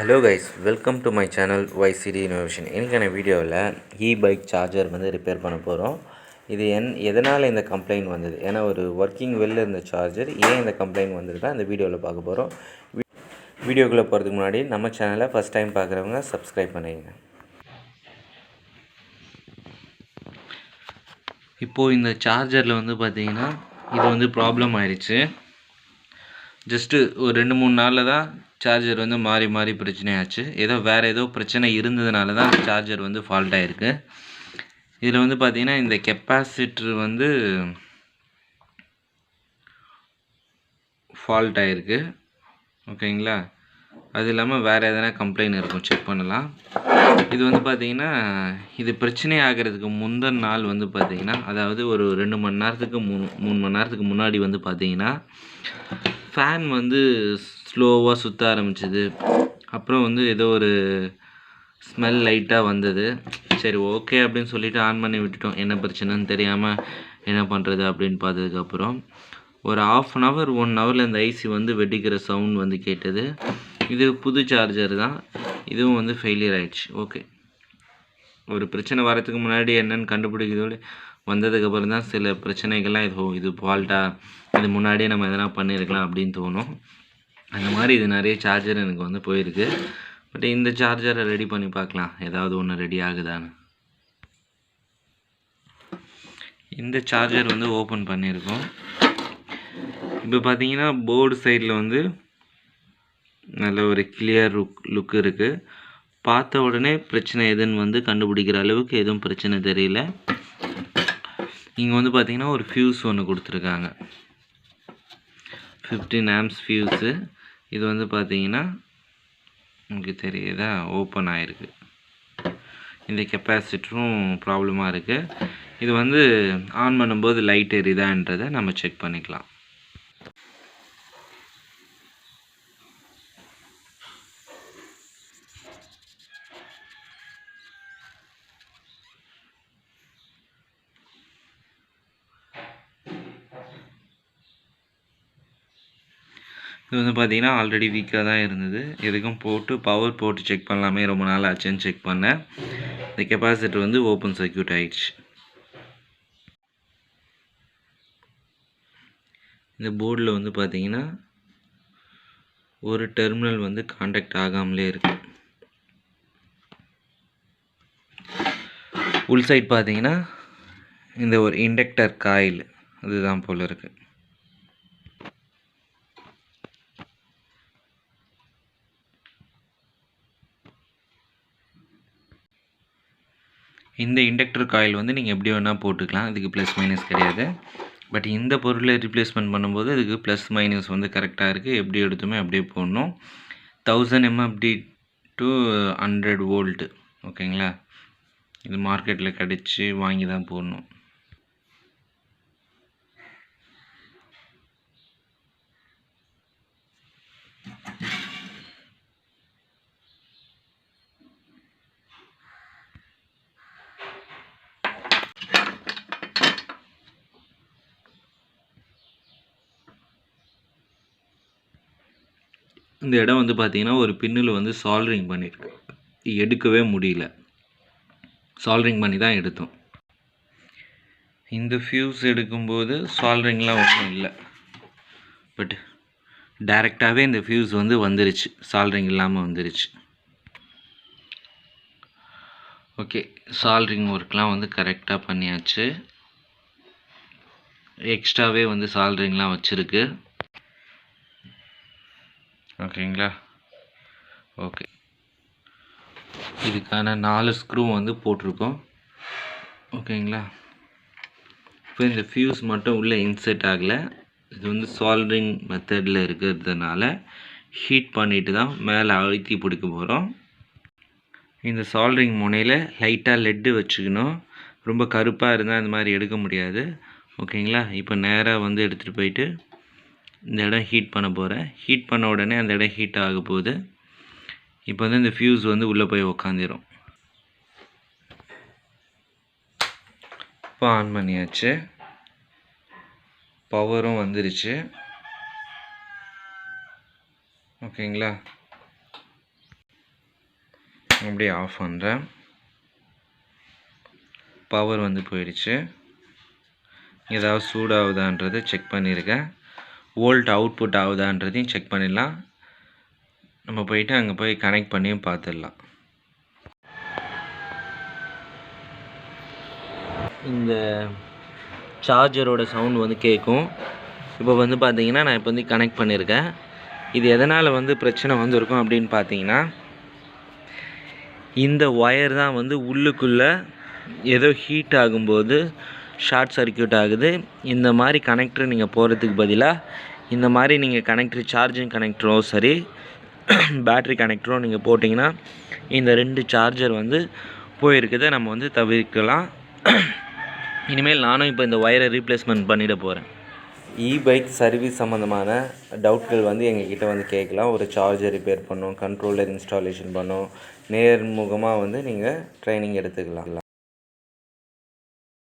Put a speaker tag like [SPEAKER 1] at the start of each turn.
[SPEAKER 1] Hello guys, welcome to my channel YCD innovation. இன்றைக்கான வீடியோவில் bike charger வந்து repair பண்ண போகிறோம். இது எதனால் இந்த கம்ப்ளைண்ட் வந்தது, ஏன்னா ஒரு ஒர்க்கிங் வெளில இருந்த சார்ஜர் ஏன் இந்த கம்ப்ளைண்ட் வந்திருக்கா அந்த வீடியோவில் பார்க்க போகிறோம். வீடியோக்குள்ளே போகிறதுக்கு முன்னாடி நம்ம சேனலை ஃபஸ்ட் டைம் பார்க்குறவங்க சப்ஸ்கிரைப் பண்ணிடுங்க. இப்போது இந்த சார்ஜரில் வந்து பார்த்திங்கன்னா இது வந்து ப்ராப்ளம் ஆயிடுச்சு. ஜஸ்ட்டு ஒரு 2-3 நாளில் தான் சார்ஜர் வந்து மாறி மாறி பிரச்சனையாச்சு. வேறு ஏதோ பிரச்சனை இருந்ததுனால தான் சார்ஜர் வந்து ஃபால்ட் ஆகிருக்கு. இதில் வந்து பார்த்திங்கன்னா இந்த கெப்பாசிட்டர் வந்து ஃபால்ட் ஆகிருக்கு. ஓகேங்களா, அது இல்லாமல் வேறு எதனா கம்ப்ளைண்ட் இருக்கும், செக் பண்ணலாம். இது வந்து பார்த்திங்கன்னா இது பிரச்சனை ஆகிறதுக்கு முந்தின நாள் வந்து பார்த்திங்கன்னா, அதாவது ஒரு 2 மணி நேரத்துக்கு 3 மணி நேரத்துக்கு முன்னாடி வந்து பார்த்திங்கன்னா ஃபேன் வந்து ஸ்லோவாக சுற்ற ஆரம்பிச்சிது. அப்புறம் வந்து ஏதோ ஒரு ஸ்மெல் லைட்டாக வந்தது. சரி ஓகே அப்படின்னு சொல்லிவிட்டு ஆன் பண்ணி விட்டுட்டோம். என்ன பிரச்சனைன்னு தெரியாமல் என்ன பண்ணுறது அப்படின்னு பார்த்ததுக்கப்புறம் ஒரு 1/2 hour 1 hourல இந்த ஐசி வந்து வெடிக்கிற சவுண்ட் வந்து கேட்டது. இது புது சார்ஜர் தான், இதுவும் வந்து ஃபெயிலியர் ஆகிடுச்சு. ஓகே, ஒரு பிரச்சனை வரத்துக்கு முன்னாடி என்னென்னு கண்டுபிடிக்கிறதோடு வந்ததுக்கப்புறம் தான் சில பிரச்சனைகள்லாம் இது ஃபால்ட்டா, இது முன்னாடியே நம்ம எதனா பண்ணியிருக்கலாம் அப்படின்னு தோணும். அந்த மாதிரி இது நிறைய சார்ஜர் எனக்கு வந்து போயிருக்கு. பட் இந்த சார்ஜரை ரெடி பண்ணி பார்க்கலாம், ஏதாவது ஒன்று ரெடி ஆகுதான்னு. இந்த சார்ஜர் வந்து ஓப்பன் பண்ணியிருக்கோம். இப்போ பார்த்தீங்கன்னா போர்டு சைடில் வந்து நல்ல ஒரு கிளியர் லுக் இருக்குது. பார்த்த உடனே பிரச்சனை எதுன்னு வந்து கண்டுபிடிக்கிற அளவுக்கு எதுவும் பிரச்சனை தெரியல. இங்கே வந்து பார்த்திங்கன்னா ஒரு ஃபியூஸ் ஒன்று கொடுத்துருக்காங்க, 15 amps ஃபியூஸு. இது வந்து பார்த்திங்கன்னா உங்களுக்கு தெரியுதா, ஓப்பன் ஆகிருக்கு. இந்த கெப்பாசிட்டரும் ப்ராப்ளமாக இருக்குது. இது வந்து ஆன் பண்ணும்போது லைட் எரியுதான்றதை நம்ம செக் பண்ணிக்கலாம். இது வந்து பார்த்திங்கன்னா ஆல்ரெடி வீக்காக தான் இருந்தது. எதுக்கும் பவர் போட்டு செக் பண்ணலாமே, ரொம்ப நாள் ஆச்சுன்னு செக் பண்ணேன். இந்த கெப்பாசிட்டர் வந்து ஓப்பன் சர்க்யூட் ஆகிடுச்சு. இந்த போர்டில் வந்து பார்த்திங்கன்னா ஒரு டெர்மினல் வந்து காண்டாக்ட் ஆகாமலே இருக்குது. உள் சைட் பார்த்திங்கன்னா இந்த ஒரு இண்டக்டர் காயில் அதுதான் போல் இருக்குது. இந்த இண்டக்டர் காயில் வந்து நீங்கள் எப்படி வேணால் போட்டுக்கலாம், அதுக்கு ப்ளஸ் மைனஸ் கிடையாது. பட் இந்த பொருளை ரீப்ளேஸ்மெண்ட் பண்ணும்போது அதுக்கு ப்ளஸ் மைனஸ் வந்து கரெக்டாக இருக்குது. எப்படி எடுத்துமே அப்படியே போடணும். 1000 MFD to 100 volt. ஓகேங்களா, இது மார்க்கெட்டில் கிடச்சி வாங்கி தான் போடணும். இந்த இடம் வந்து பார்த்திங்கன்னா ஒரு பின்னில் வந்து சால்ட்ரிங் பண்ணியிருக்கு, எடுக்கவே முடியல. சால்ட்ரிங் பண்ணி தான் எடுத்தோம். இந்த ஃபியூஸ் எடுக்கும்போது சால்ட்ரிங்லாம் ஒன்றும் இல்லை, பட் டைரெக்டாகவே இந்த ஃபியூஸ் வந்து வந்துருச்சு, சால்ட்ரிங் இல்லாமல் வந்துருச்சு. ஓகே, சால்ட்ரிங் ஒர்க்லாம் வந்து கரெக்டாக பண்ணியாச்சு. எக்ஸ்ட்ராவே வந்து சால்ட்ரிங்லாம் வச்சுருக்கு. ஓகேங்களா, ஓகே, இதுக்கான 4 ஸ்க்ரூ வந்து போட்டிருக்கோம். ஓகேங்களா, இப்போ இந்த ஃபியூஸ் மட்டும் உள்ளே இன்செர்ட் ஆகலை. இது வந்து சால்ட்ரிங் மெத்தடில் இருக்கிறதுனால ஹீட் பண்ணிவிட்டு தான் மேலே அழுத்தி பிடிக்க போகிறோம். இந்த சால்ட்ரிங் முனையில் லைட்டாக லெட்டு வச்சுக்கணும். ரொம்ப கருப்பாக இருந்தால் இந்த மாதிரி எடுக்க முடியாது. ஓகேங்களா, இப்போ நேராக வந்து எடுத்துகிட்டு போயிட்டு இந்த இடம் ஹீட் பண்ண போகிறேன். ஹீட் பண்ண உடனே அந்த இடம் ஹீட் ஆக போகுது. இப்போ வந்து இந்த ஃபியூஸ் வந்து உள்ளே போய் உக்காந்துரும். இப்போ ஆன் பண்ணியாச்சு, பவரும் வந்துருச்சு. ஓகேங்களா, அப்படியே ஆஃப் பண்ணுறேன். பவர் வந்து போயிடுச்சு. ஏதாவது சூடாகுதான்றதை செக் பண்ணியிருக்கேன். வோல்ட் அவுட்புட் ஆகுதான்றதையும் செக் பண்ணிடலாம். நம்ம போயிட்டு அங்கே போய் கனெக்ட் பண்ணியும் பார்த்துடலாம். இந்த சார்ஜரோட சவுண்ட் வந்து கேட்கும். இப்போ வந்து பார்த்தீங்கன்னா நான் இப்போ வந்து கனெக்ட் பண்ணியிருக்கேன். இது எதனால் வந்து பிரச்சனை வந்திருக்கும் அப்படின்னு பார்த்தீங்கன்னா, இந்த ஒயர் தான் வந்து உள்ளுக்குள்ளே ஏதோ ஹீட் ஆகும்போது ஷார்ட் சர்க்யூட் ஆகுது. இந்த மாதிரி கனெக்டர் நீங்கள் போகிறதுக்கு பதிலாக இந்த மாதிரி நீங்கள் கனெக்டர் சார்ஜிங் கனெக்டரோ சரி பேட்ரி கனெக்டரோ நீங்கள் போட்டிங்கன்னா இந்த 2 சார்ஜர் வந்து போயிருக்கிறத நம்ம வந்து தவிர்க்கலாம். இனிமேல் நானும் இப்போ இந்த ஒயரை ரீப்ளேஸ்மெண்ட் பண்ணிட போகிறேன். பைக் சர்வீஸ் சம்மந்தமான டவுட்கள் வந்து எங்ககிட்ட வந்து கேட்கலாம். ஒரு சார்ஜர் ரிப்பேர் பண்ணோம், கண்ட்ரோலர் இன்ஸ்டாலேஷன் பண்ணோம், நேர்முகமாக வந்து நீங்கள் ட்ரைனிங் எடுத்துக்கலாம்.